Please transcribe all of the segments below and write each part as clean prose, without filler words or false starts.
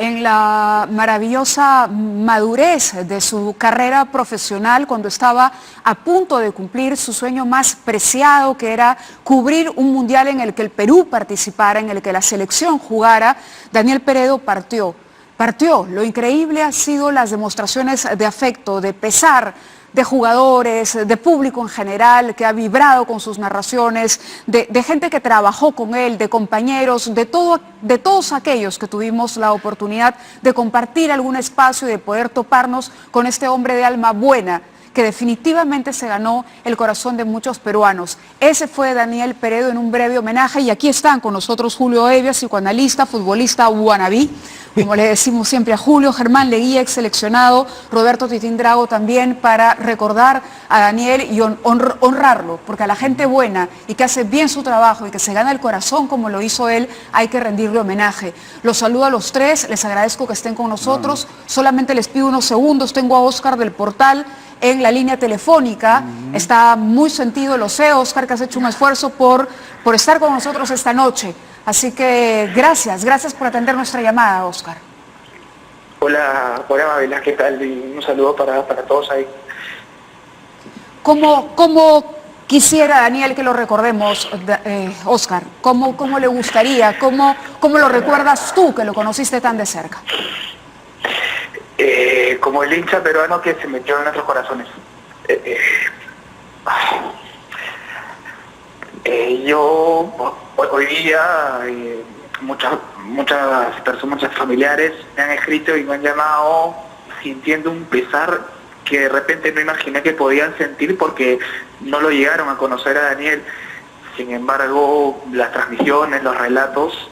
en la maravillosa madurez de su carrera profesional cuando estaba a punto de cumplir su sueño más preciado, que era cubrir un mundial en el que el Perú participara, en el que la selección jugara. Daniel Peredo partió. Lo increíble ha sido las demostraciones de afecto, de pesar de jugadores, de público en general que ha vibrado con sus narraciones, de gente que trabajó con él, de compañeros, de todos aquellos que tuvimos la oportunidad de compartir algún espacio y de poder toparnos con este hombre de alma buena que definitivamente se ganó el corazón de muchos peruanos. Ese fue Daniel Peredo en un breve homenaje, y aquí están con nosotros Julio Hevia, psicoanalista, futbolista wannabe, como le decimos siempre a Julio, Germán Leguía, ex seleccionado, Roberto Titindrago también, para recordar a Daniel y honrarlo, porque a la gente buena y que hace bien su trabajo y que se gana el corazón como lo hizo él, hay que rendirle homenaje. Los saludo a los tres, les agradezco que estén con nosotros, solamente les pido unos segundos, tengo a Oscar del Portal en la línea telefónica, está muy sentido, lo sé, Oscar, que has hecho un esfuerzo por estar con nosotros esta noche. Así que gracias por atender nuestra llamada, Oscar. Hola Mabela, ¿qué tal? Y un saludo para todos ahí. ¿Cómo quisiera Daniel que lo recordemos, Oscar? ¿Cómo le gustaría? ¿Cómo lo recuerdas tú, que lo conociste tan de cerca? Como el hincha peruano que se metió en nuestros corazones. Yo hoy día muchas personas, muchos familiares me han escrito y me han llamado sintiendo un pesar que de repente no imaginé que podían sentir porque no lo llegaron a conocer a Daniel. Sin embargo, las transmisiones, los relatos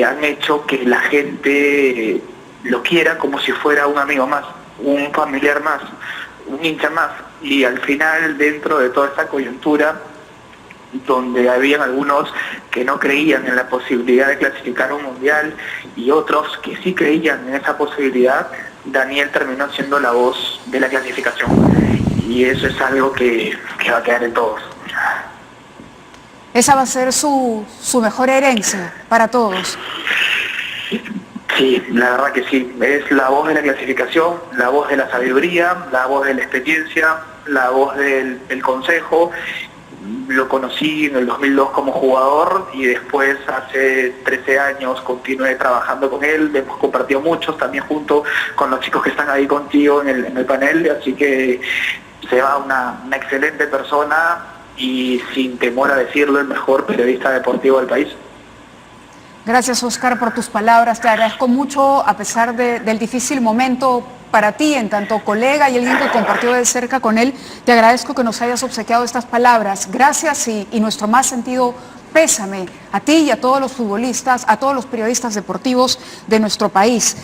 han hecho que la gente lo quiera como si fuera un amigo más, un familiar más, un hincha más. Y al final, dentro de toda esta coyuntura, donde habían algunos que no creían en la posibilidad de clasificar un mundial y otros que sí creían en esa posibilidad, Daniel terminó siendo la voz de la clasificación. Y eso es algo que va a quedar en todos. Esa va a ser su mejor herencia para todos. Sí, la verdad que sí, es la voz de la clasificación, la voz de la sabiduría, la voz de la experiencia, la voz del consejo. Lo conocí en el 2002 como jugador y después hace 13 años continué trabajando con él, hemos compartido muchos también junto con los chicos que están ahí contigo en el panel, así que se va una excelente persona y sin temor a decirlo, el mejor periodista deportivo del país. Gracias, Oscar, por tus palabras. Te agradezco mucho, a pesar del difícil momento para ti, en tanto colega y alguien que compartió de cerca con él. Te agradezco que nos hayas obsequiado estas palabras. Gracias y nuestro más sentido pésame a ti y a todos los futbolistas, a todos los periodistas deportivos de nuestro país.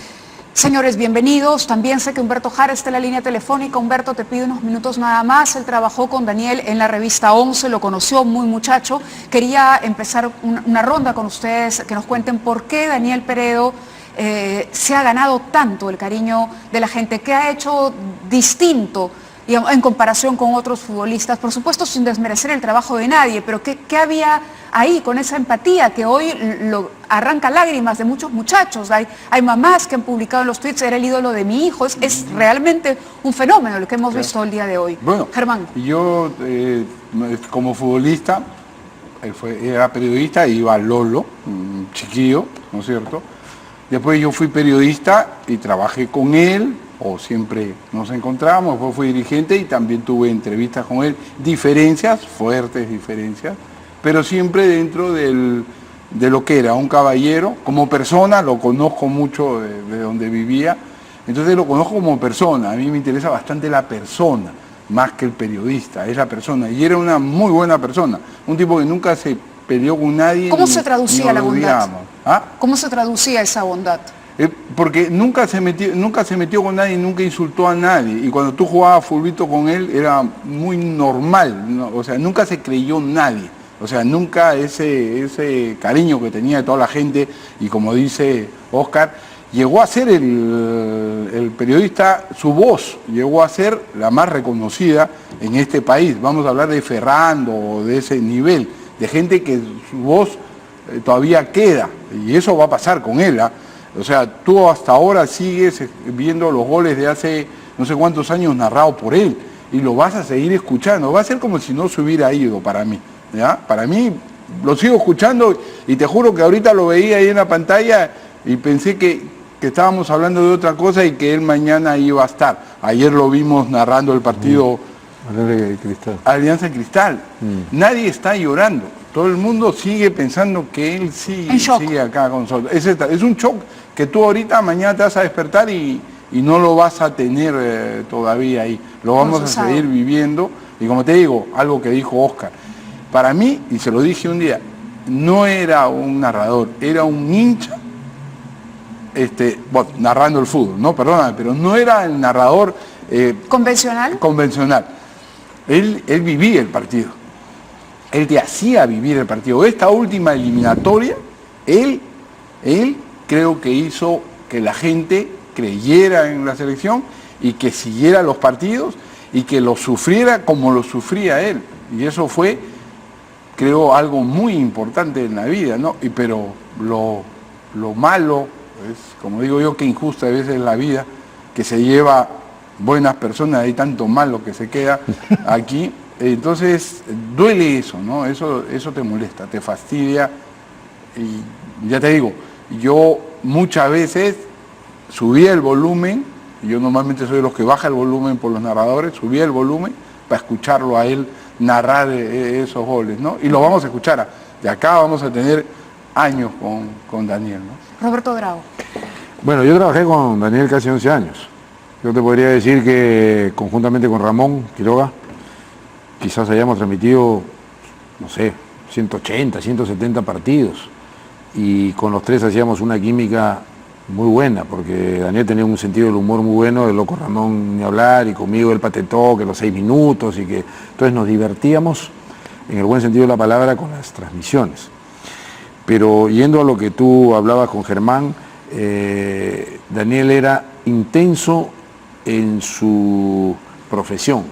Señores, bienvenidos. También sé que Humberto Jara está en la línea telefónica. Humberto, te pido unos minutos nada más. Él trabajó con Daniel en la revista 11, lo conoció muy muchacho. Quería empezar una ronda con ustedes, que nos cuenten por qué Daniel Peredo se ha ganado tanto el cariño de la gente, qué ha hecho distinto en comparación con otros futbolistas, por supuesto sin desmerecer el trabajo de nadie, pero ¿qué había ahí con esa empatía que hoy lo arranca lágrimas de muchos muchachos? Hay mamás que han publicado en los tweets, era el ídolo de mi hijo, es realmente un fenómeno lo que hemos visto el día de hoy. Bueno, Germán. Yo como futbolista, era periodista, iba a Lolo, un chiquillo, ¿no es cierto? Después yo fui periodista y trabajé con él, o siempre nos encontramos, después fui dirigente y también tuve entrevistas con él, fuertes diferencias, pero siempre dentro de lo que era un caballero. Como persona lo conozco mucho de donde vivía, entonces lo conozco como persona. A mí me interesa bastante la persona, más que el periodista, es la persona, y era una muy buena persona, un tipo que nunca se peleó con nadie. ¿Cómo se traducía la bondad? ¿Ah? ¿Cómo se traducía esa bondad? Porque nunca se metió con nadie, nunca insultó a nadie, y cuando tú jugabas fulbito con él era muy normal, ¿no? O sea, nunca se creyó nadie, o sea, nunca ese cariño que tenía de toda la gente, y como dice Oscar, llegó a ser el periodista, su voz llegó a ser la más reconocida en este país. Vamos a hablar de Ferrando, de ese nivel, de gente que su voz todavía queda, y eso va a pasar con él, ¿ah? O sea, tú hasta ahora sigues viendo los goles de hace no sé cuántos años narrados por él y lo vas a seguir escuchando. Va a ser como si no se hubiera ido para mí, ¿ya? Para mí lo sigo escuchando y te juro que ahorita lo veía ahí en la pantalla y pensé que estábamos hablando de otra cosa y que él mañana iba a estar. Ayer lo vimos narrando el partido Alianza Cristal. Nadie está llorando. Todo el mundo sigue pensando que él sigue acá con nosotros. Es un shock que tú ahorita, mañana te vas a despertar y no lo vas a tener todavía ahí. Lo vamos a seguir viviendo. Y como te digo, algo que dijo Oscar, para mí, y se lo dije un día, no era un narrador, era un hincha bueno, narrando el fútbol, no, perdóname, pero no era el narrador convencional. Él vivía el partido. Él te hacía vivir el partido. Esta última eliminatoria, él creo que hizo que la gente creyera en la selección y que siguiera los partidos y que lo sufriera como lo sufría él. Y eso fue, creo, algo muy importante en la vida, ¿no? Pero lo malo es, como digo yo, que injusta a veces la vida, que se lleva buenas personas, hay tanto malo que se queda aquí. Entonces duele eso, ¿no? Eso te molesta, te fastidia. Y ya te digo, yo muchas veces subía el volumen, y yo normalmente soy de los que baja el volumen por los narradores, subía el volumen para escucharlo a él narrar esos goles, ¿no? Y lo vamos a escuchar. De acá vamos a tener años con Daniel, ¿no? Roberto Grau. Bueno, yo trabajé con Daniel casi 11 años. Yo te podría decir que conjuntamente con Ramón Quiroga, quizás hayamos transmitido, no sé, 180, 170 partidos. Y con los tres hacíamos una química muy buena, porque Daniel tenía un sentido del humor muy bueno, el loco Ramón ni hablar, y conmigo el patetó, que los 6 minutos, y que entonces nos divertíamos, en el buen sentido de la palabra, con las transmisiones. Pero yendo a lo que tú hablabas con Germán, Daniel era intenso en su profesión.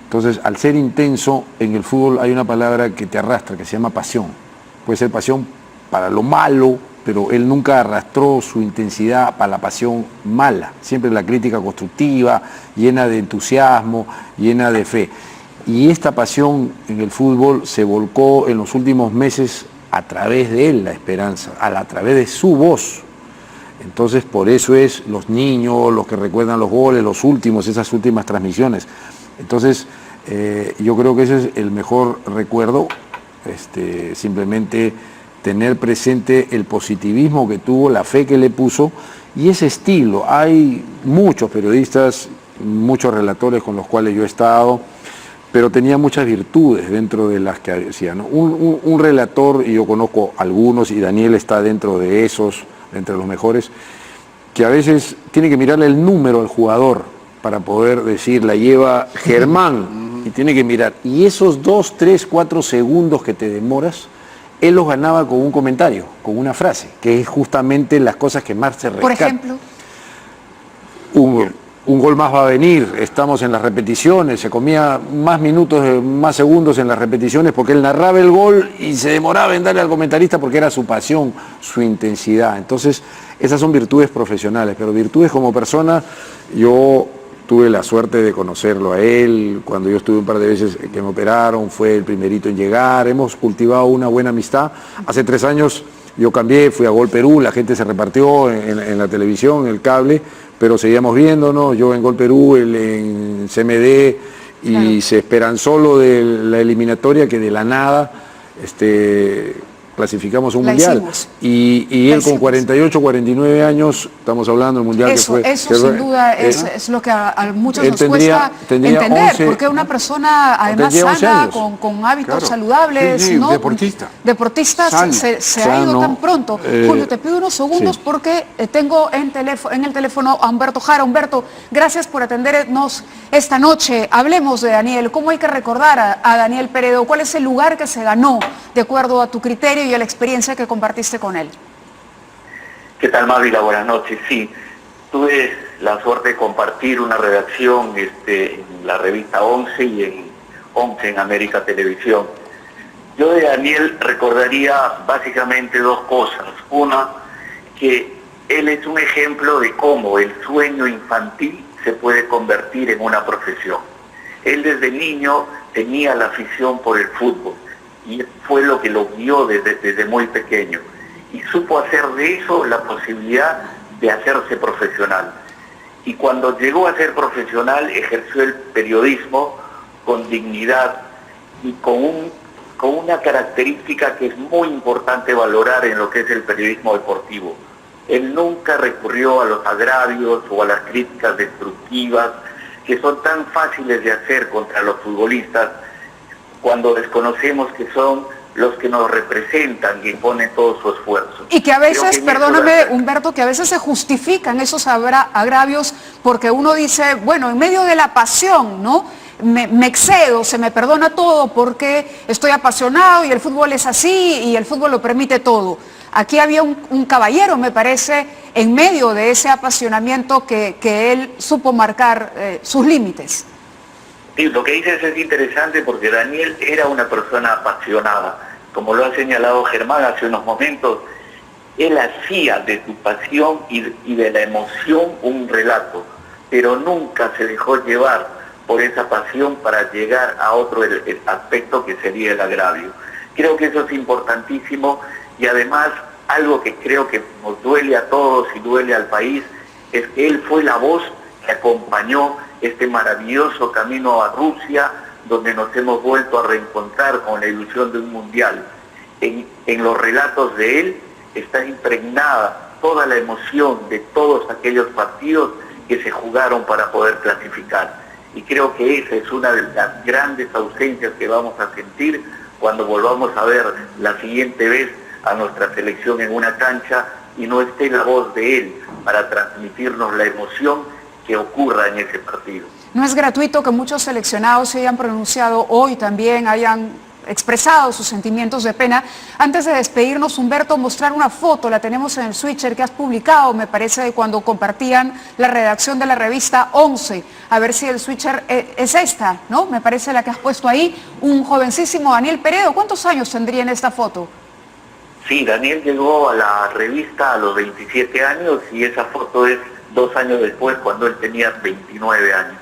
Entonces, al ser intenso, en el fútbol hay una palabra que te arrastra, que se llama pasión. Puede ser pasión para lo malo, pero él nunca arrastró su intensidad para la pasión mala. Siempre la crítica constructiva, llena de entusiasmo, llena de fe. Y esta pasión en el fútbol se volcó en los últimos meses a través de él, la esperanza, a través de su voz. Entonces, por eso es los niños, los que recuerdan los goles, los últimos, esas últimas transmisiones. Entonces, yo creo que ese es el mejor recuerdo, simplemente tener presente el positivismo que tuvo, la fe que le puso y ese estilo. Hay muchos periodistas, muchos relatores con los cuales yo he estado, pero tenía muchas virtudes dentro de las que hacía, ¿no? Un relator, y yo conozco algunos, y Daniel está dentro de esos, entre los mejores, que a veces tiene que mirarle el número al jugador para poder decir, la lleva Germán, y tiene que mirar. Y esos 2, 3, 4 segundos que te demoras, él los ganaba con un comentario, con una frase, que es justamente las cosas que más se rescatan. Por ejemplo, un gol más va a venir, estamos en las repeticiones, se comía más minutos, más segundos en las repeticiones porque él narraba el gol y se demoraba en darle al comentarista porque era su pasión, su intensidad. Entonces, esas son virtudes profesionales, pero virtudes como persona, yo tuve la suerte de conocerlo a él, cuando yo estuve un par de veces que me operaron, fue el primerito en llegar, hemos cultivado una buena amistad. Hace 3 años yo cambié, fui a Gol Perú, la gente se repartió en la televisión, en el cable, pero seguíamos viéndonos, yo en Gol Perú, él en CMD, y claro, se esperanzó lo de la eliminatoria que de la nada clasificamos un mundial. Y él con 48, 49 años, estamos hablando del mundial eso, que fue... Eso sin duda es lo que a muchos nos cuesta entender, 11, porque una persona además sana, con hábitos saludables, sí, ¿no? Deportista se ha ido tan pronto. Julio, te pido unos segundos porque tengo en el teléfono a Humberto Jara. Humberto, gracias por atendernos esta noche. Hablemos de Daniel. ¿Cómo hay que recordar a Daniel Peredo? ¿Cuál es el lugar que se ganó de acuerdo a tu criterio y a la experiencia que compartiste con él? ¿Qué tal, Mávila? Buenas noches. Sí, tuve la suerte de compartir una redacción en la revista 11 y en 11 en América Televisión. Yo de Daniel recordaría básicamente 2 cosas. Una, que Él es un ejemplo de cómo el sueño infantil se puede convertir en una profesión. Él desde niño tenía la afición por el fútbol y fue lo que lo guió desde muy pequeño. Y supo hacer de eso la posibilidad de hacerse profesional. Y cuando llegó a ser profesional ejerció el periodismo con dignidad y con una característica que es muy importante valorar en lo que es el periodismo deportivo. Él nunca recurrió a los agravios o a las críticas destructivas que son tan fáciles de hacer contra los futbolistas cuando desconocemos que son los que nos representan y ponen todo su esfuerzo. Y que a veces, perdóname Humberto, que a veces se justifican esos agravios porque uno dice, bueno, en medio de la pasión, ¿no? Me excedo, se me perdona todo porque estoy apasionado y el fútbol es así y el fútbol lo permite todo. Aquí había un caballero, me parece, en medio de ese apasionamiento que él supo marcar sus límites. Sí, lo que dices es interesante porque Daniel era una persona apasionada. Como lo ha señalado Germán hace unos momentos, él hacía de su pasión y de la emoción un relato, pero nunca se dejó llevar por esa pasión para llegar a otro el aspecto que sería el agravio. Creo que eso es importantísimo y además algo que creo que nos duele a todos y duele al país es que él fue la voz que acompañó este maravilloso camino a Rusia, donde nos hemos vuelto a reencontrar con la ilusión de un mundial. En los relatos de él está impregnada toda la emoción de todos aquellos partidos que se jugaron para poder clasificar. Y creo que esa es una de las grandes ausencias que vamos a sentir cuando volvamos a ver la siguiente vez a nuestra selección en una cancha y no esté la voz de él para transmitirnos la emoción que ocurra en ese partido. No es gratuito que muchos seleccionados se hayan pronunciado hoy también, hayan expresado sus sentimientos de pena. Antes de despedirnos, Humberto, mostrar una foto, la tenemos en el switcher que has publicado, me parece, de cuando compartían la redacción de la revista 11. A ver si el switcher es esta, ¿no? Me parece la que has puesto ahí, un jovencísimo Daniel Peredo. ¿Cuántos años tendría en esta foto? Sí, Daniel llegó a la revista a los 27 años y esa foto es 2 años después, cuando él tenía 29 años.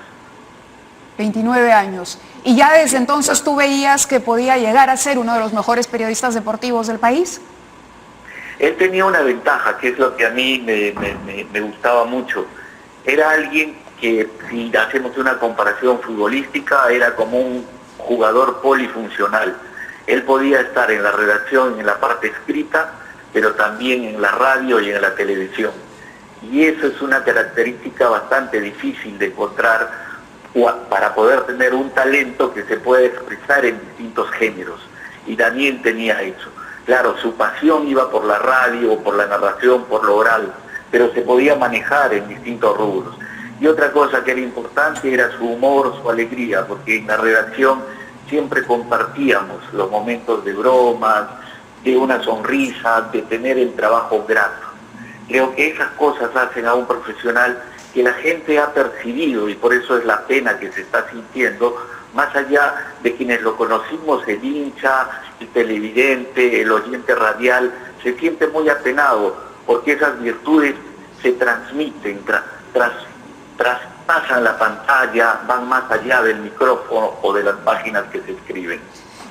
29 años. ¿Y ya desde entonces tú veías que podía llegar a ser uno de los mejores periodistas deportivos del país? Él tenía una ventaja, que es lo que a mí me gustaba mucho. Era alguien que, si hacemos una comparación futbolística, era como un jugador polifuncional. Él podía estar en la redacción, en la parte escrita, pero también en la radio y en la televisión. Y eso es una característica bastante difícil de encontrar para poder tener un talento que se puede expresar en distintos géneros. Y Daniel tenía eso. Claro, su pasión iba por la radio, por la narración, por lo oral, pero se podía manejar en distintos rubros. Y otra cosa que era importante era su humor, su alegría, porque en la redacción siempre compartíamos los momentos de bromas, de una sonrisa, de tener el trabajo grato. Creo que esas cosas hacen a un profesional que la gente ha percibido, y por eso es la pena que se está sintiendo, más allá de quienes lo conocimos, el hincha, el televidente, el oyente radial, se siente muy apenado, porque esas virtudes se transmiten, traspasan la pantalla, van más allá del micrófono o de las páginas que se escriben.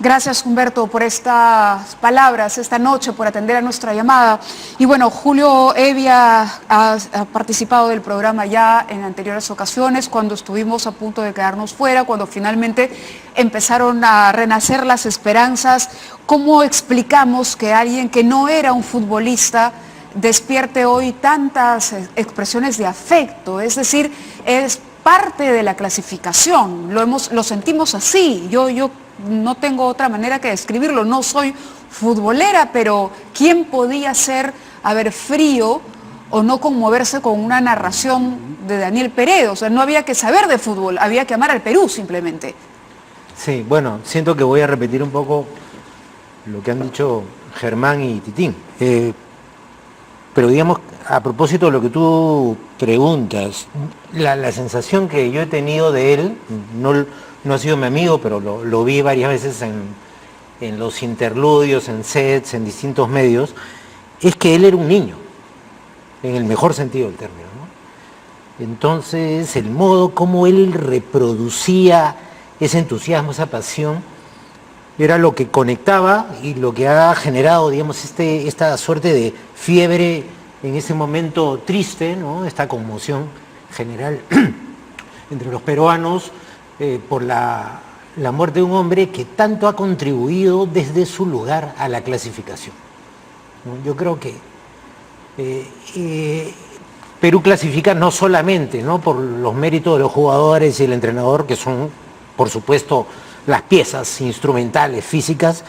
Gracias, Humberto, por estas palabras esta noche, por atender a nuestra llamada. Y bueno, Julio Evia ha participado del programa ya en anteriores ocasiones, cuando estuvimos a punto de quedarnos fuera, cuando finalmente empezaron a renacer las esperanzas. ¿Cómo explicamos que alguien que no era un futbolista despierte hoy tantas expresiones de afecto? Es decir, es parte de la clasificación, lo sentimos así. Yo no tengo otra manera que describirlo, no soy futbolera, pero ¿quién podía ser, frío o no conmoverse con una narración de Daniel Peredo? O sea, no había que saber de fútbol, había que amar al Perú simplemente. Sí, bueno, siento que voy a repetir un poco lo que han dicho Germán y Titín. Pero digamos, a propósito de lo que tú preguntas, la sensación que yo he tenido de él, no ha sido mi amigo, pero lo vi varias veces en los interludios, en sets, en distintos medios, es que él era un niño. en el mejor sentido del término, ¿no? Entonces, el modo como él reproducía ese entusiasmo, esa pasión, era lo que conectaba y lo que ha generado, digamos, esta suerte de fiebre en ese momento triste, ¿no? Esta conmoción general entre los peruanos por la muerte de un hombre que tanto ha contribuido desde su lugar a la clasificación, ¿no? Yo creo que Perú clasifica no solamente, ¿no?, por los méritos de los jugadores y el entrenador, que son, por supuesto, las piezas instrumentales, físicas,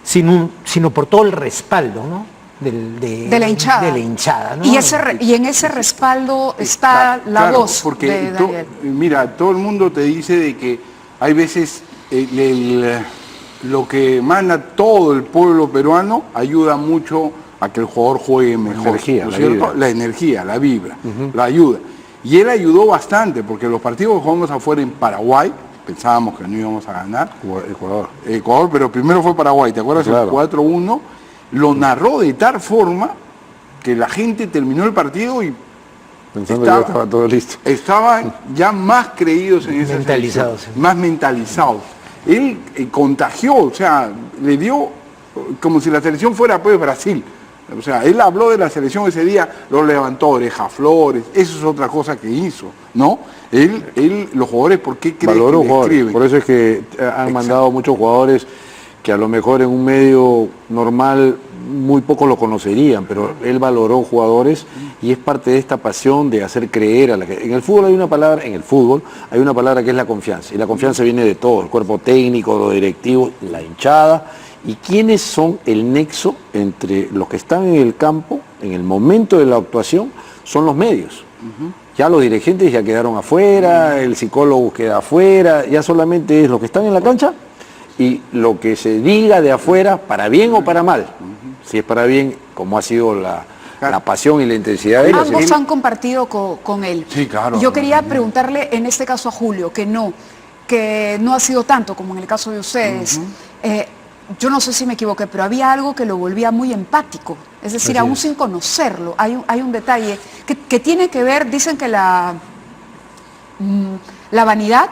sino por todo el respaldo, ¿no?, de la hinchada. De la hinchada, ¿no? Y en ese respaldo está la claro, voz porque de Daniel. mira, todo el mundo te dice de que hay veces lo que manda todo el pueblo peruano ayuda mucho a que el jugador juegue mejor. Energía, ¿no es la cierto? vibra. La energía, la vibra, la ayuda. Y él ayudó bastante, porque los partidos que jugamos afuera en Paraguay, pensábamos que no íbamos a ganar. Ecuador, pero primero fue Paraguay, ¿te acuerdas? Claro. El 4-1, lo narró de tal forma que la gente terminó el partido y Pensando que ya estaba todo listo. estaban ya más creídos en esa Mentalizados, selección, sí. más mentalizados. Él contagió, o sea, le dio como si la selección fuera pues Brasil. O sea, él habló de la selección ese día, lo levantó oreja flores, eso es otra cosa que hizo, ¿no? Los jugadores, ¿por qué creen Valoró que le jugadores. escriben? Por eso es que han mandado muchos jugadores que a lo mejor en un medio normal muy pocos lo conocerían, pero él valoró jugadores y es parte de esta pasión de hacer creer a la gente. En el fútbol hay una palabra que es la confianza, y la confianza viene de todo, el cuerpo técnico, los directivos, la hinchada, y quiénes son el nexo entre los que están en el campo, en el momento de la actuación, son los medios. Ya los dirigentes ya quedaron afuera, el psicólogo queda afuera, ya solamente es los que están en la cancha y lo que se diga de afuera, para bien o para mal. Si es para bien, como ha sido la pasión y la intensidad de él. Ambos han compartido con él. Sí, claro. Yo quería preguntarle en este caso a Julio, que no ha sido tanto como en el caso de ustedes. Yo no sé si me equivoqué, pero había algo que lo volvía muy empático. Es decir, aún sin conocerlo, hay un detalle que tiene que ver, dicen que la vanidad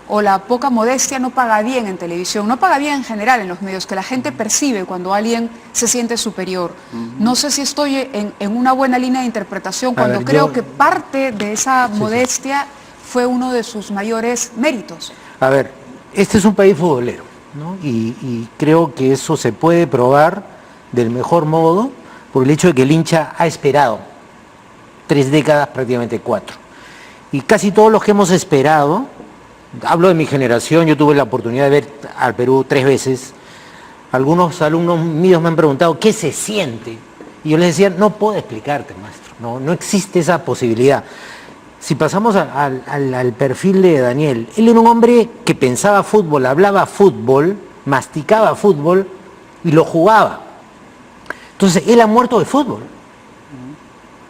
o la poca modestia no paga bien en televisión, no paga bien en general en los medios, que la gente percibe cuando alguien se siente superior. No sé si estoy en una buena línea de interpretación cuando creo que parte de esa modestia fue uno de sus mayores méritos. A ver, este es un país futbolero, ¿no? Y creo que eso se puede probar del mejor modo por el hecho de que el hincha ha esperado 3 décadas, prácticamente 4. Y casi todos los que hemos esperado, hablo de mi generación, yo tuve la oportunidad de ver al Perú 3 veces. Algunos alumnos míos me han preguntado ¿qué se siente? Y yo les decía, no puedo explicarte, maestro, no existe esa posibilidad. Si pasamos al perfil de Daniel, él era un hombre que pensaba fútbol, hablaba fútbol, masticaba fútbol y lo jugaba. Entonces, él ha muerto de fútbol,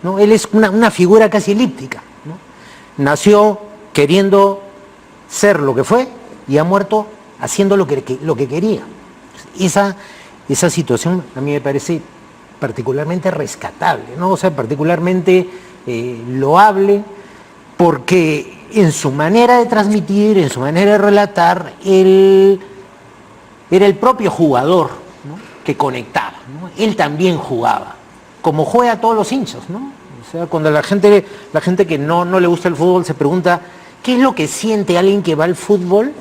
¿no? Él es una figura casi elíptica, ¿no? Nació queriendo ser lo que fue y ha muerto haciendo lo que quería. Esa situación a mí me parece particularmente rescatable, ¿no? O sea, particularmente loable, porque en su manera de transmitir, en su manera de relatar, él era el propio jugador, ¿no?, que conectaba, ¿no? Él también jugaba, como juega todos los hinchas, ¿no? O sea, cuando la gente que no le gusta el fútbol se pregunta ¿qué es lo que siente alguien que va al fútbol?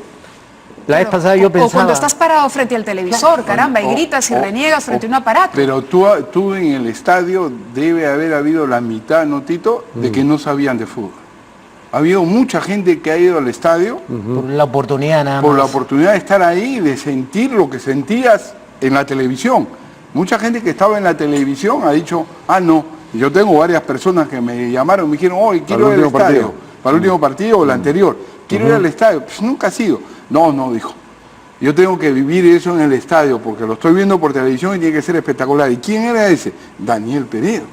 La vez pasada yo pensaba... O cuando estás parado frente al televisor, caramba, y gritas y reniegas frente a un aparato. Pero tú en el estadio debe haber habido la mitad, ¿no, Tito?, de que no sabían de fútbol. Ha habido mucha gente que ha ido al estadio por la oportunidad nada más. por la oportunidad de estar ahí, de sentir lo que sentías en la televisión. Mucha gente que estaba en la televisión ha dicho, no. Yo tengo varias personas que me llamaron, me dijeron, hoy quiero ir al estadio. Para el último partido o el anterior. Quiero ir al estadio. Pues nunca ha sido. No, dijo. Yo tengo que vivir eso en el estadio porque lo estoy viendo por televisión y tiene que ser espectacular. ¿Y quién era ese? Daniel Peredo.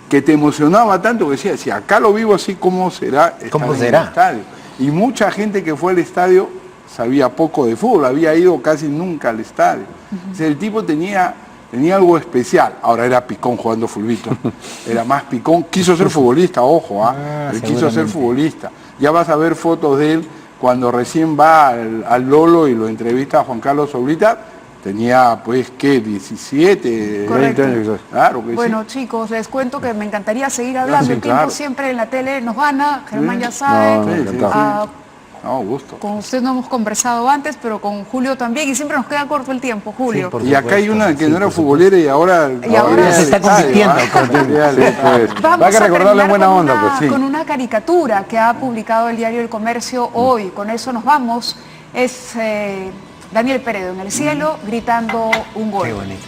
Que te emocionaba tanto que decía, si acá lo vivo así, ¿cómo será estar en el estadio? Y mucha gente que fue al estadio sabía poco de fútbol, había ido casi nunca al estadio. O sea, el tipo tenía tenía algo especial. Ahora era picón jugando fulbito. Era más picón. Quiso ser futbolista, ojo, él quiso ser seguramente. futbolista. Ya vas a ver fotos de él cuando recién va al Lolo y lo entrevista a Juan Carlos Oblita. Tenía, pues, ¿qué? 17, Correcto. 20 años quizás. Claro que Bueno, sí. chicos, les cuento que me encantaría seguir hablando. Sí, El tiempo claro. siempre en la tele nos gana. Germán Sí. ya sabe. No, Sí, sí, encantado. Ah, No, gusto. con usted no hemos conversado antes, pero con Julio también. Y siempre nos queda corto el tiempo, Julio. Sí, por Y acá hay supuesto, una que sí, no era por supuesto. futbolera y ahora... Y ahora se está convirtiendo. Sí, pues. Vamos Va que a recordarlo terminar en buena con onda, una, pues sí. con una caricatura que ha publicado el diario El Comercio hoy. Con eso nos vamos. Es Daniel Peredo en el cielo gritando un gol. Qué bonito.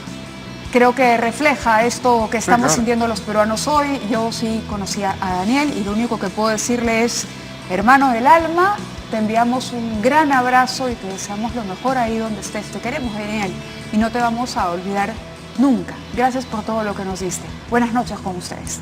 Creo que refleja esto que estamos claro. sintiendo los peruanos hoy. Yo sí conocía a Daniel y lo único que puedo decirle es, hermano del alma, te enviamos un gran abrazo y te deseamos lo mejor ahí donde estés. Te queremos, Daniel, y no te vamos a olvidar nunca. Gracias por todo lo que nos diste. Buenas noches con ustedes.